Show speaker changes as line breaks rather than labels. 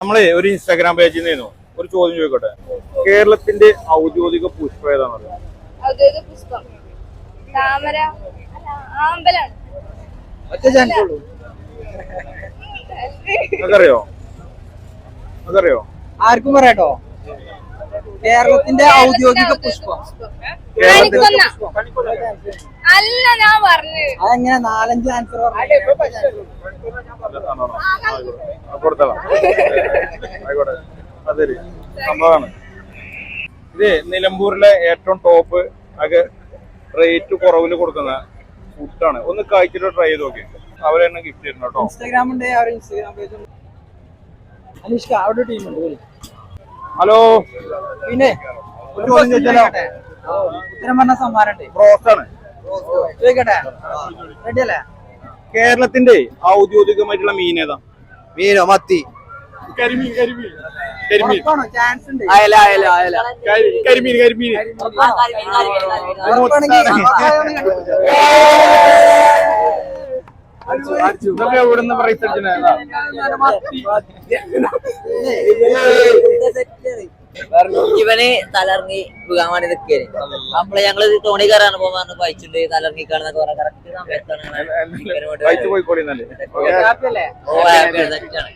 നമ്മളെ ഒരു ഇൻസ്റ്റാഗ്രാം പേജിൽ നിന്നു ഒരു ചോദ്യം ചോദിക്കട്ടെ. കേരളത്തിന്റെ ഔദ്യോഗിക പുഷ്പം ഏതാണെന്ന് അറിയാം?
ഔദ്യോഗിക പുഷ്പം താമര ആമ്പലാണ്.
അതറിയോ? അതറിയോ?
ആർക്കും പറയാട്ടോ. കേരളത്തിന്റെ ഔദ്യോഗിക പുഷ്പം
അല്ല, ഞാൻ പറഞ്ഞു.
അതെങ്ങനെ 4-5 ആൻസർ
കൊടുത്തതാണ്. ആയിക്കോട്ടെ, അതെ സംഭവമാണ്. ഇത് നിലമ്പൂരിലെ ഏറ്റവും ടോപ്പ് ഒക്കെ റേറ്റ് കുറവില് കൊടുക്കുന്ന ഫുഡാണ്. ഒന്ന് കഴിച്ചിട്ട് ട്രൈ ചെയ്ത് നോക്കി. അവരെന്നെ ഗിഫ്റ്റ് തരുന്നു കേട്ടോ.
ഇൻസ്റ്റാഗ്രാം ഉണ്ട്, ഇൻസ്റ്റാഗ്രാം പേജ് ഉണ്ട്. അനീഷ്ക അവിടെ ടീമുണ്ട്.
ഹലോ,
പിന്നെ
ഒരു ചോദ്യം ചോദിച്ചാലോ?
ഉത്തരം പറഞ്ഞ സമ്മാനം ഉണ്ട്.
ബ്രോസ്റ്റാണ്.
ചോദിക്കട്ടെ, റെഡി അല്ലേ?
കേരളത്തിന്റെ ഔദ്യോഗികമായിട്ടുള്ള മീൻ ഏതാ?
മീനോ? മത്തി.
കരിമീൻ. കരിമീൻ. കരിമീൻ.
ചാൻസ് ഉണ്ട്.
അയല അയല അയല.
കരിമീൻ. കരിമീൻ. എവിടുന്ന് പ്രൈസ് അടിച്ചിട്ടുണ്ടാ?
ഇവന് തലർങ്ങി പോകാൻ വേണ്ടി നിൽക്കുകയാണ്. നമ്മള് ഞങ്ങള് തോണി കയറാൻ പോകാൻ വായിച്ചിട്ടുണ്ട്. തലർങ്ങി കാണുന്നൊക്കെ പറയാൻ കറക്റ്റ് സമയത്താണ്.
പോയിക്കോളി.
ഓ ഹാപ്പി സെറ്റാണ്.